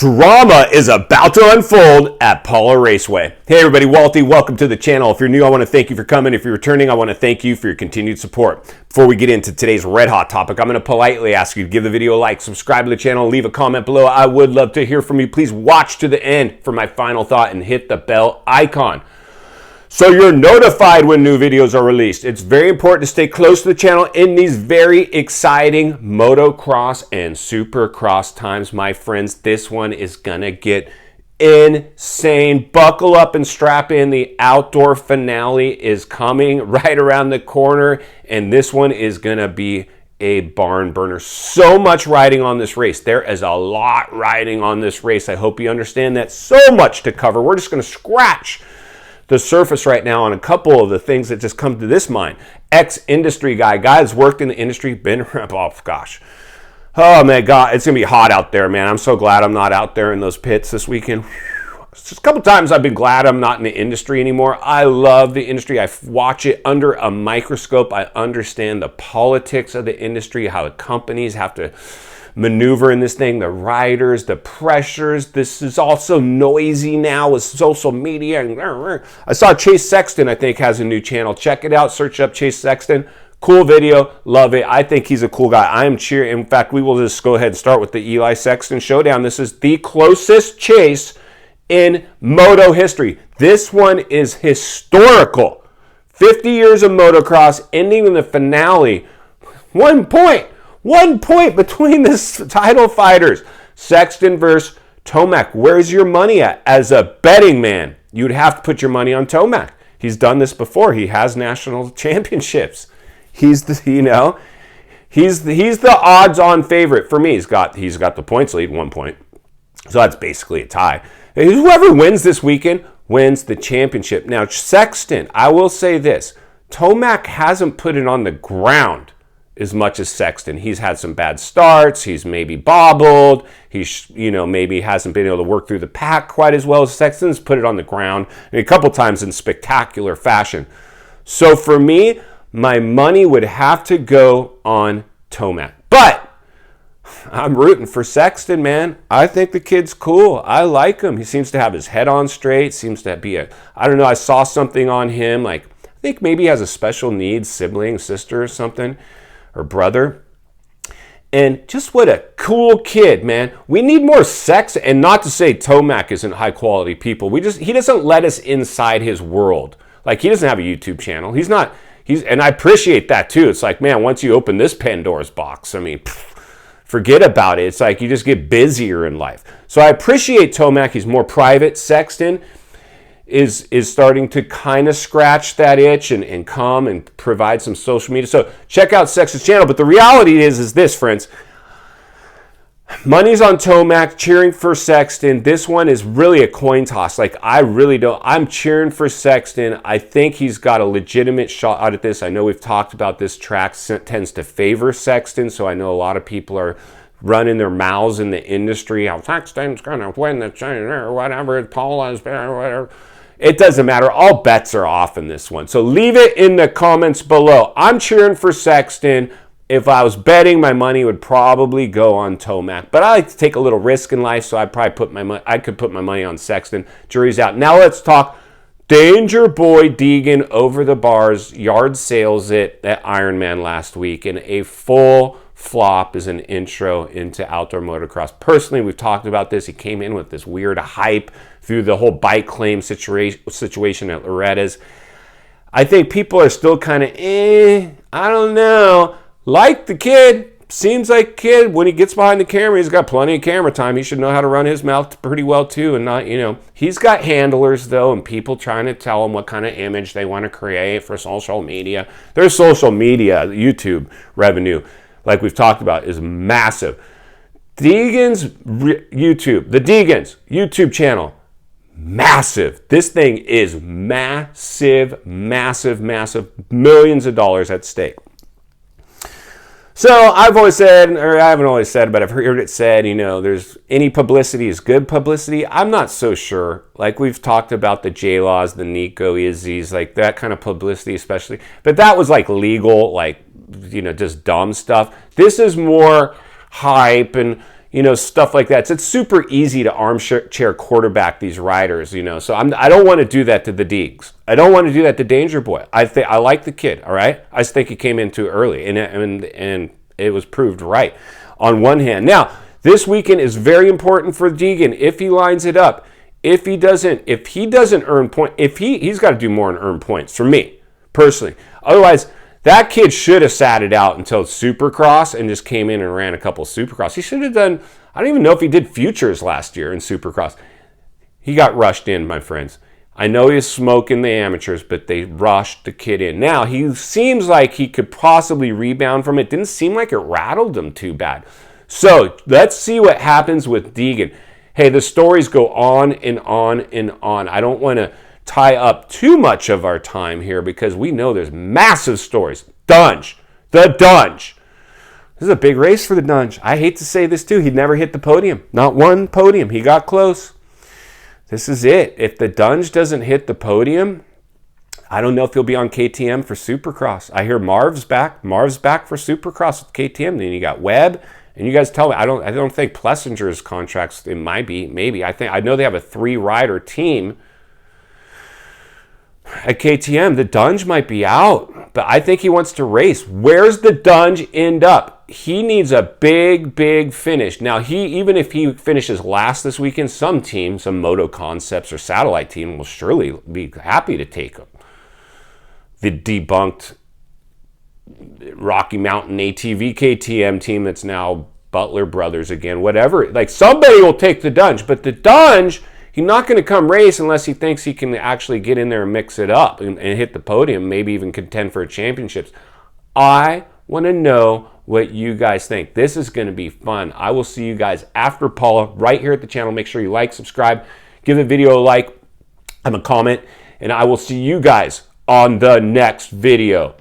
Drama is about to unfold at Paula Raceway. Hey everybody, Walty, welcome to the channel. If you're new, I want to thank you for coming. If you're returning, I want to thank you for your continued support. Before we get into today's red hot topic, I'm going to politely ask you to give the video a like, subscribe to the channel, leave a comment below. I would love to hear from you. Please watch to the end for my final thought and hit the bell icon so you're notified when new videos are released. It's very important to stay close to the channel in these very exciting motocross and supercross times, my friends. This one is gonna get insane. Buckle up and strap in. The outdoor finale is coming right around the corner, and this one is gonna be a barn burner. So much riding on this race. There is a lot riding on this race. I hope you understand that. So much to cover. We're just gonna scratch the surface right now on a couple of the things that just come to this mind. Ex-industry guy that's worked in the industry, been around, oh gosh. Oh my God, it's gonna be hot out there, man. I'm so glad I'm not out there in those pits this weekend. Just a couple times I've been glad I'm not in the industry anymore. I love the industry. I watch it under a microscope. I understand the politics of the industry, how the companies have to maneuver in this thing, the riders, the pressures. This is also noisy now with social media. And I saw Chase Sexton, I think, has a new channel. Check it out. Search up Chase Sexton. Cool video. Love it. I think he's a cool guy. I am cheering. In fact, we will just go ahead and start with the Eli Sexton showdown. This is the closest chase in moto history. This one is historical. 50 years of motocross ending in the finale. 1 point. 1 point between the title fighters. Sexton versus Tomac. Where's your money at? As a betting man, you'd have to put your money on Tomac. He's done this before. He has national championships. He's the odds-on favorite for me. He's got the points lead, 1 point. So that's basically a tie. And whoever wins this weekend wins the championship. Now, Sexton, I will say this. Tomac hasn't put it on the ground as much as Sexton. He's had some bad starts. He's maybe bobbled. He's, maybe hasn't been able to work through the pack quite as well as Sexton's put it on the ground and a couple times in spectacular fashion. So for me, my money would have to go on Tomac. But I'm rooting for Sexton, man. I think the kid's cool. I like him. He seems to have his head on straight. Seems to be I don't know, I saw something on him. I think maybe he has a special needs sibling, sister or something, or brother. And just what a cool kid, man. We need more sex, and not to say Tomac isn't high quality people. He doesn't let us inside his world. He doesn't have a YouTube channel. And I appreciate that too. It's man, once you open this Pandora's box, forget about it. It's you just get busier in life. So I appreciate Tomac. He's more private. Sexton is starting to kind of scratch that itch and come and provide some social media. So check out Sexton's channel. But the reality is this, friends. Money's on Tomac, cheering for Sexton. This one is really a coin toss. I'm cheering for Sexton. I think he's got a legitimate shot out at this. I know we've talked about this track tends to favor Sexton, so I know a lot of people are running their mouths in the industry. How Sexton's going to win the chain or whatever. Paula's there, whatever. It doesn't matter. All bets are off in this one. So leave it in the comments below. I'm cheering for Sexton. If I was betting, my money would probably go on Tomac. But I like to take a little risk in life, so I could put my money on Sexton. Jury's out. Now let's talk Danger Boy Deegan over the bars. Yard sales it at Ironman last week in a full flop as an intro into outdoor motocross. Personally, we've talked about this. He came in with this weird hype through the whole bike claim situation at Loretta's. I think people are still kind of, I don't know. Like the kid, seems like kid, when he gets behind the camera, he's got plenty of camera time. He should know how to run his mouth pretty well too, and not, he's got handlers though, and people trying to tell him what kind of image they want to create for social media. Their social media, YouTube revenue, like we've talked about, is massive. Deegan's YouTube channel, massive. This thing is massive, massive, massive. Millions of dollars at stake. So I've always said, or I haven't always said, but I've heard it said, there's any publicity is good publicity. I'm not so sure. We've talked about the J-Laws, the Nico Izzies, that kind of publicity especially. But that was legal, just dumb stuff. This is more hype and, stuff like that. So it's super easy to armchair quarterback these riders, So I don't want to do that to the Deegs. I don't want to do that to Danger Boy. I like the kid, all right? I just think he came in too early, and it was proved right on one hand. Now, this weekend is very important for Deegan if he lines it up. If he doesn't earn points, he's got to do more and earn points for me personally. Otherwise, that kid should have sat it out until Supercross and just came in and ran a couple Supercross. He should have done, I don't even know if he did Futures last year in Supercross. He got rushed in, my friends. I know he's smoking the amateurs, but they rushed the kid in. Now, he seems like he could possibly rebound from it. Didn't seem like it rattled him too bad. So, let's see what happens with Deegan. Hey, the stories go on and on and on. I don't want to tie up too much of our time here because we know there's massive stories. The Dunge. This is a big race for the Dunge. I hate to say this too. He never hit the podium. Not one podium. He got close. This is it. If the Dunge doesn't hit the podium, I don't know if he'll be on KTM for Supercross. I hear Marv's back. Marv's back for Supercross with KTM. Then you got Webb. And you guys tell me, I don't think Plessinger's contracts, it might be, maybe. I know they have a 3-rider team at KTM. The Dunge might be out, but I think he wants to race. Where's the Dunge end up? He needs a big, big finish. Now, even if he finishes last this weekend, some team, some Moto Concepts or satellite team will surely be happy to take him. The debunked Rocky Mountain ATV KTM team that's now Butler Brothers again, whatever. Like, somebody will take the Dunge, but the Dunge, he's not going to come race unless he thinks he can actually get in there and mix it up and hit the podium, maybe even contend for championships. I want to know what you guys think. This is going to be fun. I will see you guys after Paula right here at the channel. Make sure you like, subscribe, give the video a like, have a comment, and I will see you guys on the next video.